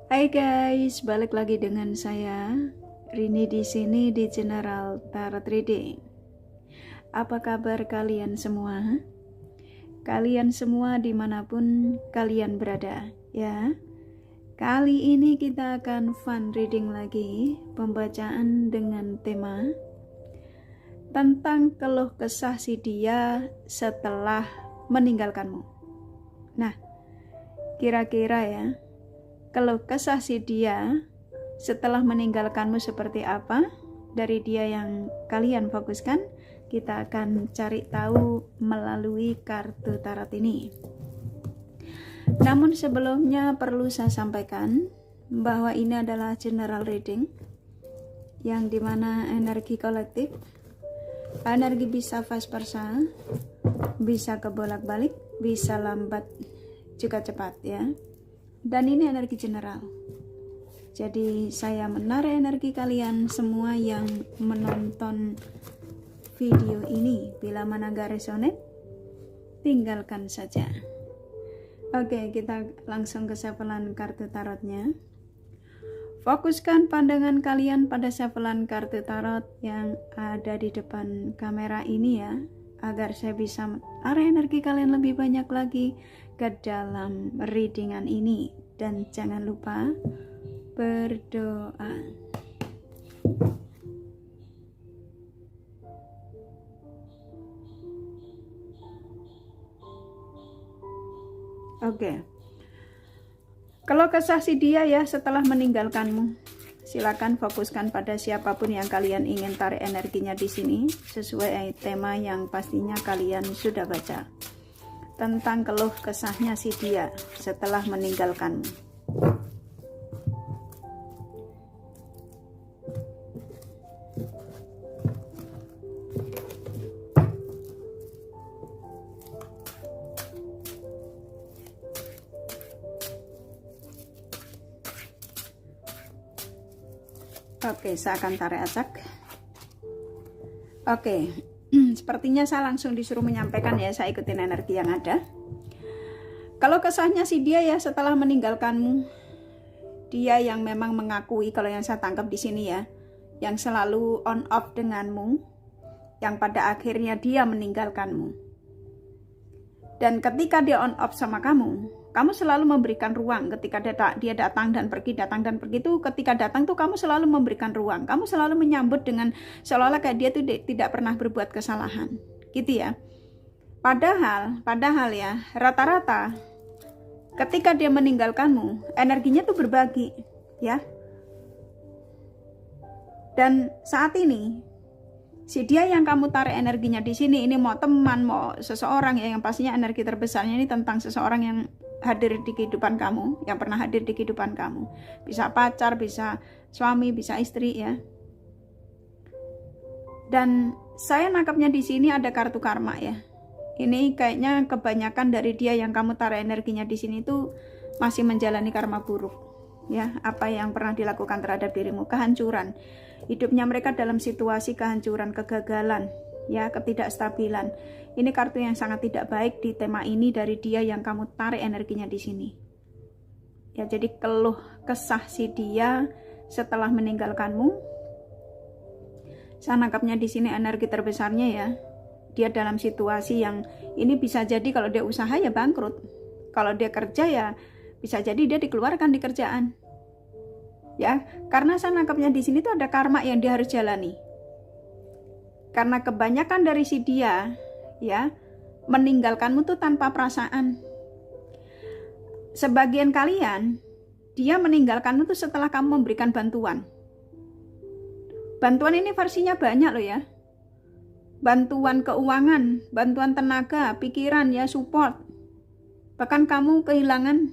Hai guys, balik lagi dengan saya Rini di sini di General Tarot Reading. Apa kabar kalian semua? Kalian semua dimanapun kalian berada, ya. Kali ini kita akan fun reading lagi, pembacaan dengan tema tentang keluh kesah si dia setelah meninggalkanmu. Nah, kira-kira ya, keluh kesah si dia setelah meninggalkanmu seperti apa? Dari dia yang kalian fokuskan, kita akan cari tahu melalui kartu tarot ini. Namun sebelumnya perlu saya sampaikan bahwa ini adalah general reading, yang dimana energi kolektif, energi bisa vice versa, bisa kebolak-balik, bisa lambat juga cepat ya. Dan ini energi general. Jadi saya menaruh energi kalian semua yang menonton video ini. Bila mana gak resonate, tinggalkan saja. Oke, kita langsung ke shufflean kartu tarotnya. Fokuskan pandangan kalian pada shufflean kartu tarot yang ada di depan kamera ini ya, agar saya bisa arah energi kalian lebih banyak lagi ke dalam readingan ini. Dan jangan lupa berdoa. Oke. Kalau kesah si dia ya setelah meninggalkanmu, silakan fokuskan pada siapapun yang kalian ingin tarik energinya di sini sesuai tema yang pastinya kalian sudah baca. Tentang keluh kesahnya si dia setelah meninggalkanmu. Oke, saya akan tarik acak. Oke. Sepertinya saya langsung disuruh menyampaikan ya, saya ikutin energi yang ada. Kalau kesahnya si dia ya setelah meninggalkanmu, dia yang memang mengakui, kalau yang saya tangkap di sini ya, yang selalu on off denganmu, yang pada akhirnya dia meninggalkanmu. Dan ketika dia on off sama kamu selalu memberikan ruang. Ketika dia datang dan pergi itu, ketika datang tuh kamu selalu memberikan ruang. Kamu selalu menyambut dengan seolah-olah kayak dia tuh tidak pernah berbuat kesalahan. Gitu ya. Padahal ya, rata-rata ketika dia meninggalkanmu, energinya tuh berbagi, ya. Dan saat ini si dia yang kamu tarik energinya di sini, ini mau teman, mau seseorang ya, yang pastinya energi terbesarnya ini tentang seseorang yang hadir di kehidupan kamu, yang pernah hadir di kehidupan kamu. Bisa pacar, bisa suami, bisa istri ya. Dan saya nangkapnya di sini ada kartu karma ya. Ini kayaknya kebanyakan dari dia yang kamu tarik energinya di sini itu masih menjalani karma buruk ya. Apa yang pernah dilakukan terhadap dirimu, kehancuran. Hidupnya mereka dalam situasi kehancuran, kegagalan, ya, ketidakstabilan. Ini kartu yang sangat tidak baik di tema ini dari dia yang kamu tarik energinya di sini. Ya, jadi keluh kesah si dia setelah meninggalkanmu. Saya nangkapnya di sini energi terbesarnya ya. Dia dalam situasi yang ini bisa jadi kalau dia usaha ya bangkrut. Kalau dia kerja ya bisa jadi dia dikeluarkan di kerjaan. Ya, karena saya nangkapnya di sini tuh ada karma yang dia harus jalani. Karena kebanyakan dari si dia ya meninggalkanmu tuh tanpa perasaan. Sebagian kalian dia meninggalkanmu tuh setelah kamu memberikan bantuan. Bantuan ini versinya banyak loh ya. Bantuan keuangan, bantuan tenaga, pikiran ya, support. Bahkan kamu kehilangan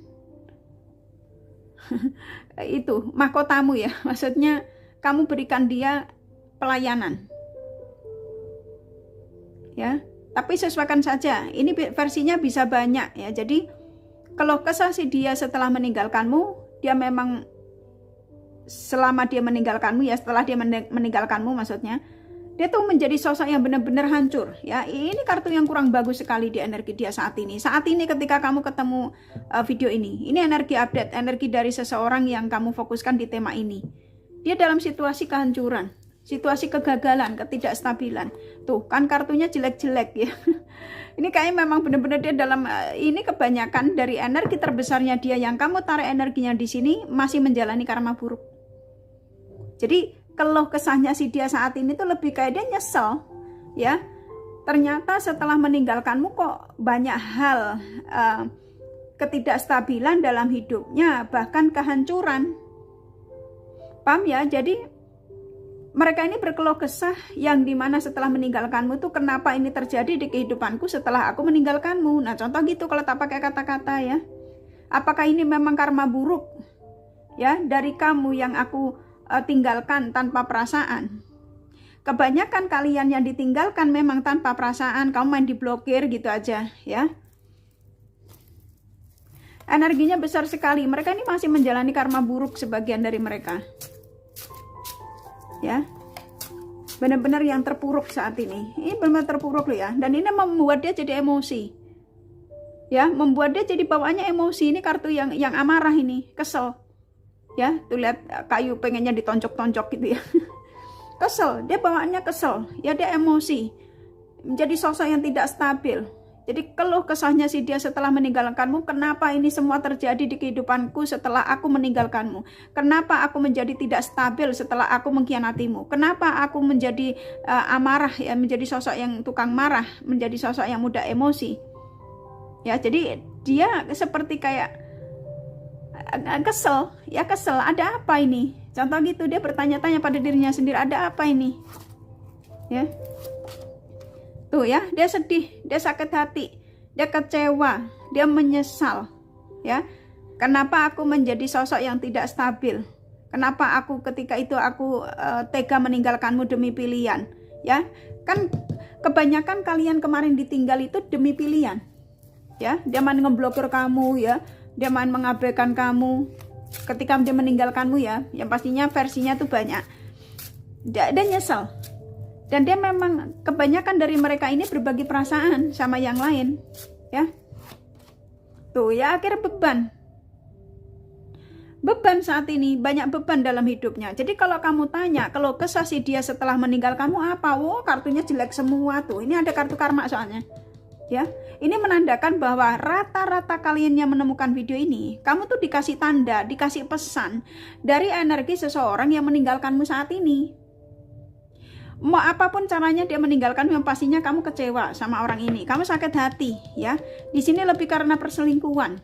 itu mahkotamu ya, maksudnya kamu berikan dia pelayanan ya, tapi sesuaikan saja. Ini versinya bisa banyak ya. Jadi kalau kesah si dia setelah meninggalkanmu, dia memang selama dia meninggalkanmu ya, setelah dia meninggalkanmu maksudnya, Dia tuh menjadi sosok yang benar-benar hancur ya. Ini kartu yang kurang bagus sekali di energi dia saat ini. Saat ini ketika kamu ketemu video ini energi update, energi dari seseorang yang kamu fokuskan di tema ini. Dia dalam situasi kehancuran, situasi kegagalan, ketidakstabilan. Tuh kan kartunya jelek-jelek ya. Ini kayaknya memang benar-benar dia dalam ini kebanyakan dari energi terbesarnya dia yang kamu tarik energinya di sini masih menjalani karma buruk. Jadi keluh kesahnya si dia saat ini tuh lebih kayak dia nyesel ya. Ternyata setelah meninggalkanmu kok banyak hal ketidakstabilan dalam hidupnya, bahkan kehancuran. Paham ya? Jadi mereka ini berkeluh kesah yang dimana setelah meninggalkanmu tuh kenapa ini terjadi di kehidupanku setelah aku meninggalkanmu. Nah contoh gitu kalau tak pakai kata-kata ya. Apakah ini memang karma buruk ya dari kamu yang aku tinggalkan tanpa perasaan? Kebanyakan kalian yang ditinggalkan memang tanpa perasaan, kamu main diblokir gitu aja ya. Energinya besar sekali, mereka ini masih menjalani karma buruk sebagian dari mereka ya. Benar-benar yang terpuruk saat ini benar-benar terpuruk loh ya. Dan ini membuat dia jadi emosi ya, membuat dia jadi bawaannya emosi. Ini kartu yang amarah, ini kesel ya. Tuh lihat kayu pengennya ditonjok-tonjok gitu ya. Kesel, dia bawaannya kesel ya, dia emosi, menjadi sosok yang tidak stabil. Jadi keluh kesahnya si dia setelah meninggalkanmu, kenapa ini semua terjadi di kehidupanku setelah aku meninggalkanmu? Kenapa aku menjadi tidak stabil setelah aku mengkhianatimu? Kenapa aku menjadi amarah ya, menjadi sosok yang tukang marah, menjadi sosok yang mudah emosi ya. Jadi dia seperti kayak kesel ya, kesel, ada apa ini? Contoh gitu, dia bertanya-tanya pada dirinya sendiri, ada apa ini ya. Tuh ya, dia sedih, dia sakit hati, dia kecewa, dia menyesal ya. Kenapa aku menjadi sosok yang tidak stabil? Kenapa aku ketika itu aku tega meninggalkanmu demi pilihan ya? Kan kebanyakan kalian kemarin ditinggal itu demi pilihan ya. Dia main ngeblokir kamu ya, dia main mengabaikan kamu ketika dia meninggalkanmu ya. Yang pastinya versinya tuh banyak. Dia nyesal. Dan dia memang kebanyakan dari mereka ini berbagi perasaan sama yang lain ya. Tuh ya, akhirnya beban saat ini, banyak beban dalam hidupnya. Jadi kalau kamu tanya, kalau kesah si dia setelah meninggal kamu apa? Wow, kartunya jelek semua tuh. Ini ada kartu karma soalnya ya. Ini menandakan bahwa rata-rata kalian yang menemukan video ini, kamu tuh dikasih tanda, dikasih pesan dari energi seseorang yang meninggalkanmu saat ini. Mau apapun caranya dia meninggalkan, yang pastinya kamu kecewa sama orang ini, kamu sakit hati ya. Di sini lebih karena perselingkuhan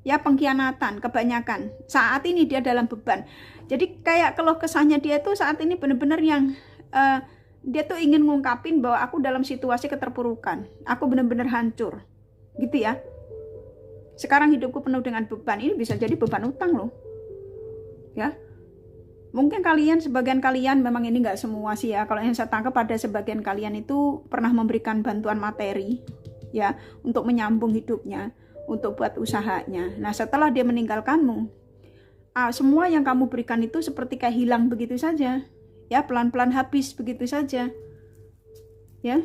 ya, pengkhianatan kebanyakan. Saat ini dia dalam beban. Jadi kayak keluh kesahnya dia tuh saat ini benar-benar yang dia tuh ingin ngungkapin bahwa aku dalam situasi keterpurukan, aku benar-benar hancur gitu ya. Sekarang hidupku penuh dengan beban. Ini bisa jadi beban utang loh ya. Mungkin kalian, sebagian kalian, memang ini nggak semua sih ya, kalau yang saya tangkap pada sebagian kalian itu pernah memberikan bantuan materi ya, untuk menyambung hidupnya, untuk buat usahanya. Nah setelah dia meninggalkanmu, semua yang kamu berikan itu seperti kayak hilang begitu saja ya, pelan-pelan habis begitu saja ya.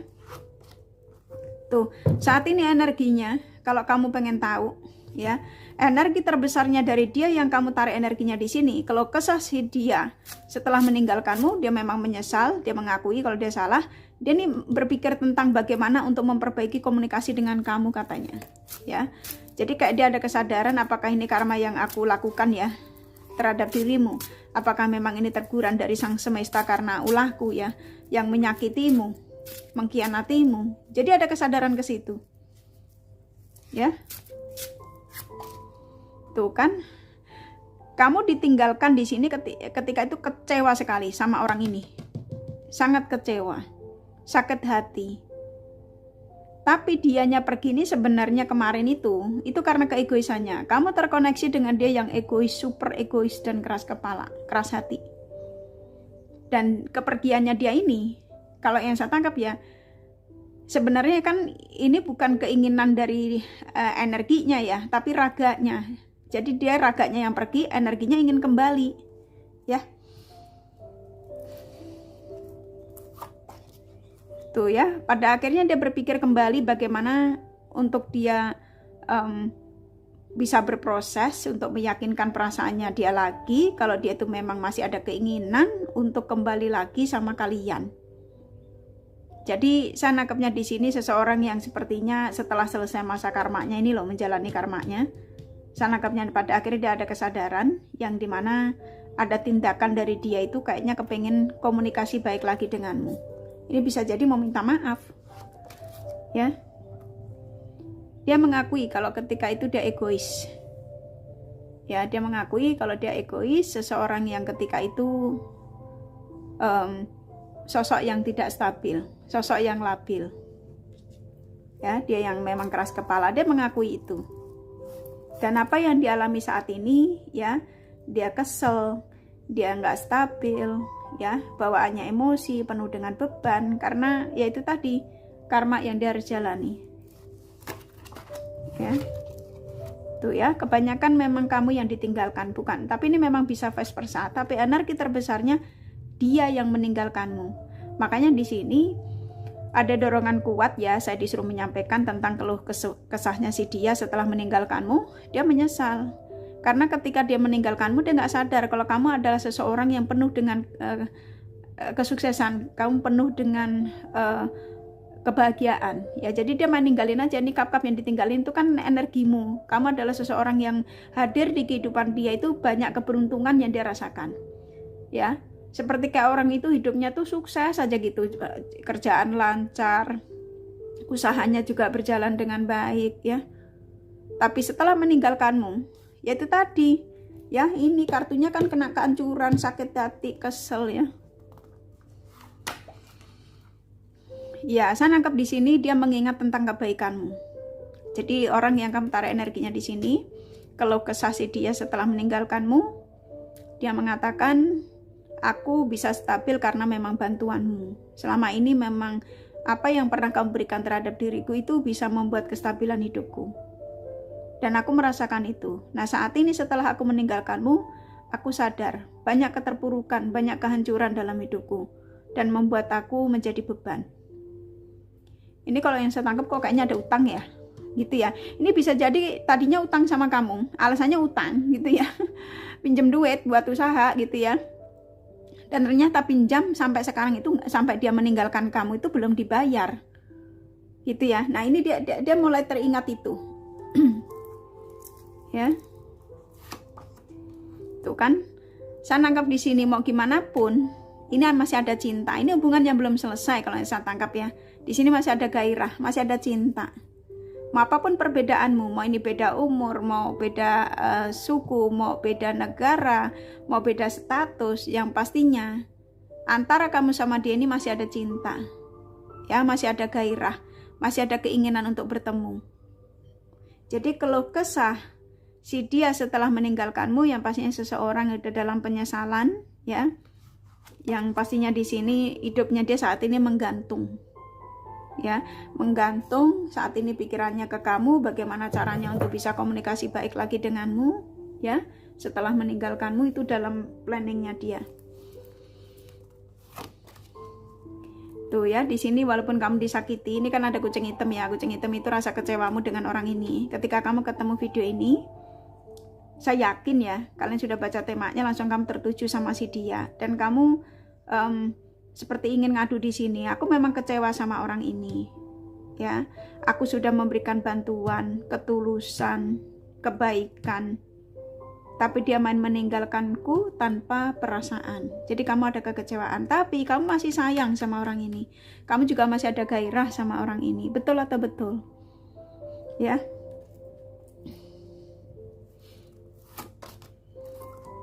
Tuh saat ini energinya, kalau kamu pengen tahu ya, energi terbesarnya dari dia yang kamu tarik energinya di sini. Kalau kesah si dia setelah meninggalkanmu, dia memang menyesal, dia mengakui kalau dia salah. Dia nih berpikir tentang bagaimana untuk memperbaiki komunikasi dengan kamu katanya ya. Jadi kayak dia ada kesadaran, apakah ini karma yang aku lakukan ya terhadap dirimu? Apakah memang ini teguran dari sang semesta karena ulahku ya, yang menyakitimu, mengkhianatimu? Jadi ada kesadaran ke situ ya. Tuh kan, kamu ditinggalkan di sini ketika itu kecewa sekali sama orang ini, sangat kecewa, sakit hati. Tapi dianya pergi ini sebenarnya kemarin itu karena keegoisannya. Kamu terkoneksi dengan dia yang egois, super egois dan keras kepala, keras hati. Dan kepergiannya dia ini, kalau yang saya tangkap ya, sebenarnya kan ini bukan keinginan dari energinya ya, tapi raganya. Jadi dia raganya yang pergi, energinya ingin kembali ya. Tuh ya, pada akhirnya dia berpikir kembali bagaimana untuk dia bisa berproses untuk meyakinkan perasaannya dia lagi, kalau dia itu memang masih ada keinginan untuk kembali lagi sama kalian. Jadi saya nangkepnya di sini seseorang yang sepertinya setelah selesai masa karmanya ini loh, menjalani karmanya, saya nangkepnya pada akhirnya dia ada kesadaran yang dimana ada tindakan dari dia itu kayaknya kepengen komunikasi baik lagi denganmu. Ini bisa jadi mau minta maaf, ya. Dia mengakui kalau ketika itu dia egois. Ya, dia mengakui kalau dia egois, seseorang yang ketika itu sosok yang tidak stabil, sosok yang labil. Ya, dia yang memang keras kepala, dia mengakui itu. Dan apa yang dialami saat ini, ya, dia kesel, dia nggak stabil, ya, bawaannya emosi, penuh dengan beban, karena ya itu tadi karma yang dia harus jalani. Ya, tuh ya, kebanyakan memang kamu yang ditinggalkan, bukan, tapi ini memang bisa vice versa, tapi energi terbesarnya dia yang meninggalkanmu. Makanya di sini ada dorongan kuat, ya, saya disuruh menyampaikan tentang keluh kesahnya si dia setelah meninggalkanmu. Dia menyesal karena ketika dia meninggalkanmu, dia nggak sadar kalau kamu adalah seseorang yang penuh dengan kesuksesan, kamu penuh dengan kebahagiaan. Ya, jadi dia meninggalin aja. Ini kap-kap yang ditinggalin itu kan energimu. Kamu adalah seseorang yang hadir di kehidupan dia, itu banyak keberuntungan yang dia rasakan. Ya, seperti kayak orang itu hidupnya tuh sukses aja gitu, kerjaan lancar, usahanya juga berjalan dengan baik, ya. Tapi setelah meninggalkanmu, ya itu tadi, ya, ini kartunya kan kena kehancuran, sakit hati, kesel, ya. Ya, saya nangkep di sini dia mengingat tentang kebaikanmu. Jadi orang yang kamu tarik energinya di sini, kalau kesah si dia setelah meninggalkanmu, dia mengatakan, aku bisa stabil karena memang bantuanmu. Selama ini memang apa yang pernah kamu berikan terhadap diriku itu bisa membuat kestabilan hidupku. Dan aku merasakan itu. Nah, saat ini setelah aku meninggalkanmu, aku sadar banyak keterpurukan, banyak kehancuran dalam hidupku, dan membuat aku menjadi beban. Ini kalau yang saya tangkap kok kayaknya ada utang ya, gitu ya. Ini bisa jadi tadinya utang sama kamu, alasannya utang gitu ya. Pinjam duit buat usaha gitu ya. Dan ternyata pinjam sampai sekarang itu, sampai dia meninggalkan kamu itu belum dibayar. Gitu ya. Nah, ini dia mulai teringat itu. Ya. Tuh kan. Saya nangkap di sini mau gimana pun, ini masih ada cinta. Ini hubungan yang belum selesai kalau saya tangkap ya. Di sini masih ada gairah, masih ada cinta. Mau apapun perbedaanmu, mau ini beda umur, mau beda suku, mau beda negara, mau beda status, yang pastinya antara kamu sama dia ini masih ada cinta. Ya, masih ada gairah, masih ada keinginan untuk bertemu. Jadi keluh kesah si dia setelah meninggalkanmu, yang pastinya seseorang yang ada dalam penyesalan, ya. Yang pastinya di sini hidupnya dia saat ini menggantung. Ya, menggantung saat ini pikirannya ke kamu, bagaimana caranya untuk bisa komunikasi baik lagi denganmu, ya, setelah meninggalkanmu, itu dalam planningnya dia. Tuh ya, di sini walaupun kamu disakiti, ini kan ada kucing hitam ya, kucing hitam itu rasa kecewamu dengan orang ini. Ketika kamu ketemu video ini, saya yakin ya, kalian sudah baca temanya, langsung kamu tertuju sama si dia, dan kamu seperti ingin ngadu di sini. Aku memang kecewa sama orang ini, ya. Aku sudah memberikan bantuan, ketulusan, kebaikan, tapi dia main meninggalkanku tanpa perasaan. Jadi kamu ada kekecewaan, tapi kamu masih sayang sama orang ini. Kamu juga masih ada gairah sama orang ini. Betul atau betul? Ya.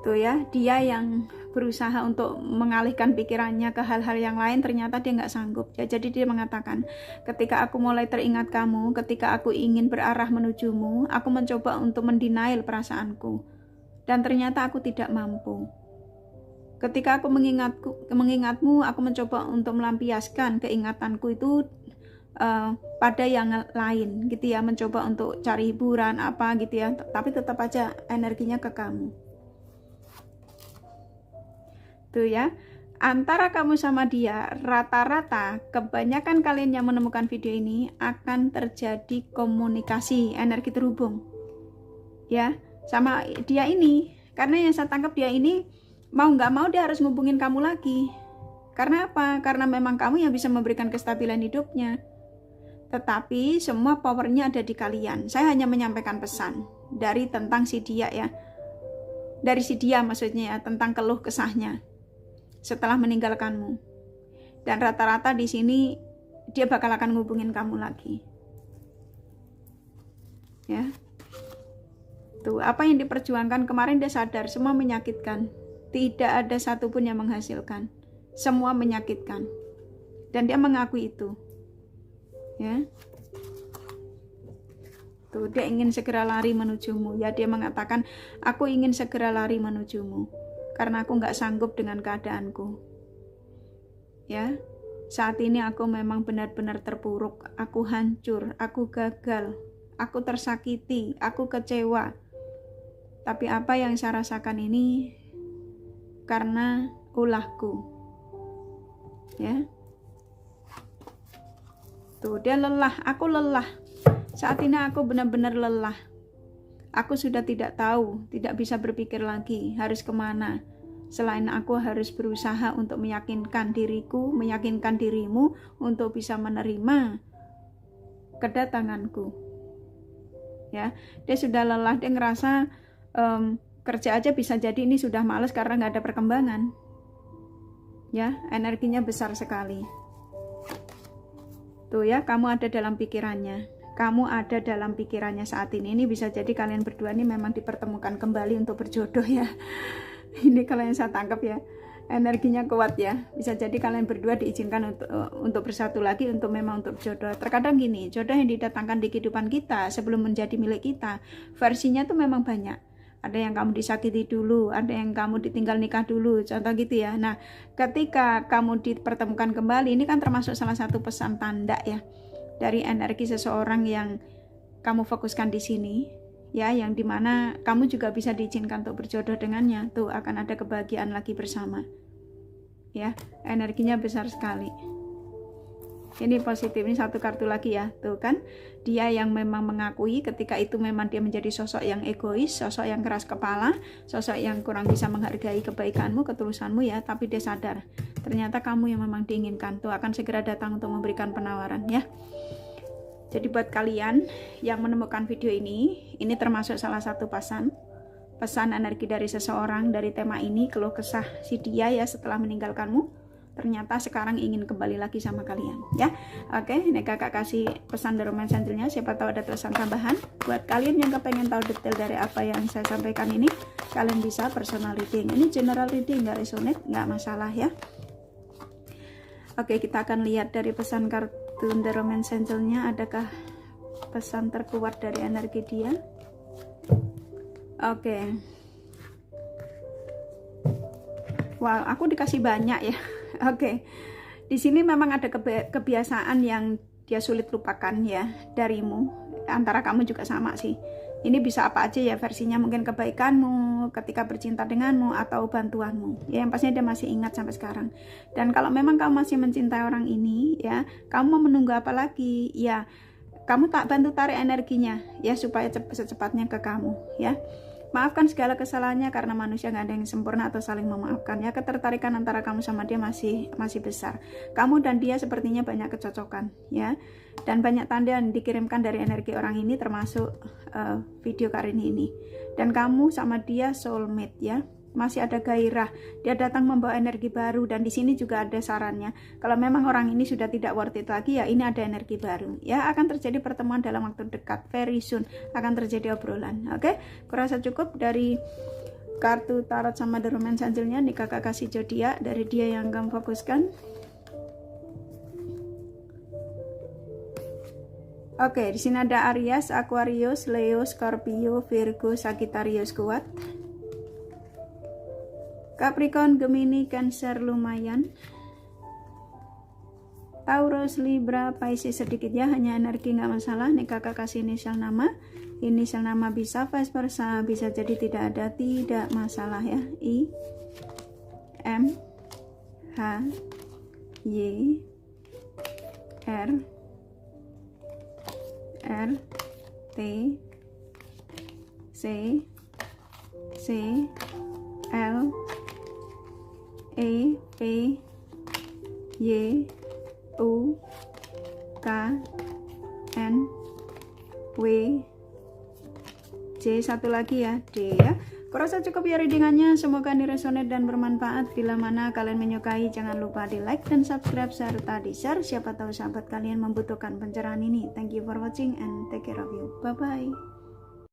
Tuh ya, dia yang berusaha untuk mengalihkan pikirannya ke hal-hal yang lain, ternyata dia nggak sanggup. Ya, jadi dia mengatakan, ketika aku mulai teringat kamu, ketika aku ingin berarah menujumu, aku mencoba untuk mendenial perasaanku, dan ternyata aku tidak mampu. Ketika aku mengingatmu, aku mencoba untuk melampiaskan keingatanku itu pada yang lain, gitu ya, mencoba untuk cari hiburan apa gitu ya, tapi tetap aja energinya ke kamu. Tuh ya, antara kamu sama dia, rata-rata kebanyakan kalian yang menemukan video ini akan terjadi komunikasi, energi terhubung ya sama dia ini. Karena yang saya tangkap, dia ini mau nggak mau dia harus ngubungin kamu lagi. Karena apa? Karena memang kamu yang bisa memberikan kestabilan hidupnya. Tetapi semua powernya ada di kalian. Saya hanya menyampaikan pesan dari tentang si dia ya, dari si dia maksudnya ya, tentang keluh kesahnya setelah meninggalkanmu. Dan rata-rata di sini dia bakal akan ngubungin kamu lagi ya. Tuh, apa yang diperjuangkan kemarin dia sadar, semua menyakitkan. Tidak ada satupun yang menghasilkan. Semua menyakitkan. Dan dia mengakui itu. Ya. Tuh, dia ingin segera lari menujumu. Ya, dia mengatakan, aku ingin segera lari menujumu. Karena aku nggak sanggup dengan keadaanku. Ya. Saat ini aku memang benar-benar terpuruk. Aku hancur. Aku gagal. Aku tersakiti. Aku kecewa. Tapi apa yang saya rasakan ini karena ulahku. Ya. Tuh, dia lelah, aku lelah. Saat ini aku benar-benar lelah. Aku sudah tidak tahu, tidak bisa berpikir lagi harus kemana. Selain aku harus berusaha untuk meyakinkan diriku, meyakinkan dirimu untuk bisa menerima kedatanganku. Ya, dia sudah lelah, dia ngerasa kerja aja bisa jadi ini sudah males karena nggak ada perkembangan. Ya, energinya besar sekali. Tuh ya, kamu ada dalam pikirannya. Kamu ada dalam pikirannya saat ini. Ini bisa jadi kalian berdua ini memang dipertemukan kembali untuk berjodoh ya. Ini kalau yang saya tangkap ya, energinya kuat ya. Bisa jadi kalian berdua diizinkan untuk bersatu lagi, untuk memang untuk jodoh. Terkadang gini, jodoh yang didatangkan di kehidupan kita sebelum menjadi milik kita, versinya tuh memang banyak. Ada yang kamu disakiti dulu, ada yang kamu ditinggal nikah dulu, contoh gitu ya. Nah, ketika kamu dipertemukan kembali, ini kan termasuk salah satu pesan tanda ya dari energi seseorang yang kamu fokuskan di sini, ya, yang dimana kamu juga bisa diizinkan untuk berjodoh dengannya. Tuh akan ada kebahagiaan lagi bersama, ya, energinya besar sekali. Ini positif, ini satu kartu lagi ya, tuh kan, dia yang memang mengakui ketika itu memang dia menjadi sosok yang egois, sosok yang keras kepala, sosok yang kurang bisa menghargai kebaikanmu, ketulusanmu ya, tapi dia sadar, ternyata kamu yang memang diinginkan, tuh akan segera datang untuk memberikan penawaran ya. Jadi buat kalian yang menemukan video ini termasuk salah satu pesan energi dari seseorang dari tema ini, keluh kesah si dia ya setelah meninggalkanmu. Ternyata sekarang ingin kembali lagi sama kalian ya. Oke, ini kakak kasih pesan dari Romance Angel-nya. Siapa tahu ada tulisan tambahan. Buat kalian yang kepengen tahu detail dari apa yang saya sampaikan ini, kalian bisa personal reading. Ini general reading, nggak resonate, nggak masalah ya. Oke, kita akan lihat dari pesan kartu The Romance Angel-nya, adakah pesan terkuat dari energi dia. Oke. Wow, aku dikasih banyak ya. Oke. Di sini memang ada kebiasaan yang dia sulit lupakan ya darimu. Antara kamu juga sama sih. Ini bisa apa aja ya versinya, mungkin kebaikanmu ketika bercinta denganmu atau bantuanmu. Ya, yang pastinya dia masih ingat sampai sekarang. Dan kalau memang kamu masih mencintai orang ini ya, kamu mau menunggu apa lagi? Ya, kamu tak bantu tarik energinya ya supaya secepatnya ke kamu ya. Maafkan segala kesalahannya karena manusia nggak ada yang sempurna atau saling memaafkan ya. Ketertarikan antara kamu sama dia masih besar. Kamu dan dia sepertinya banyak kecocokan ya. Dan banyak tanda yang dikirimkan dari energi orang ini termasuk video Karini ini. Dan kamu sama dia soulmate ya. Masih ada gairah, dia datang membawa energi baru. Dan di sini juga ada sarannya, kalau memang orang ini sudah tidak worth it lagi ya, ini ada energi baru ya, akan terjadi pertemuan dalam waktu dekat, very soon akan terjadi obrolan. Oke, kurasa cukup dari kartu tarot sama The Romance Angel-nya. Nih kakak kasih zodiak dari dia yang kamu fokuskan. Oke, di sini ada Aries, Aquarius, Leo, Scorpio, Virgo, Sagittarius kuat. Capricorn, Gemini, Cancer lumayan. Taurus, Libra, Pisces sedikit ya, hanya energi nggak masalah. Nih kakak kasih inisial nama. Inisial nama bisa vice versa, bisa jadi tidak ada, tidak masalah ya. I, M, H, Y R R T C C L E P Y U K N W J, satu lagi ya, D ya. Kurasa cukup ya readingannya, semoga ini resonate dan bermanfaat. Bila mana kalian menyukai, jangan lupa di like dan subscribe serta di share, siapa tahu sahabat kalian membutuhkan pencerahan ini. Thank you for watching and take care of you. Bye bye.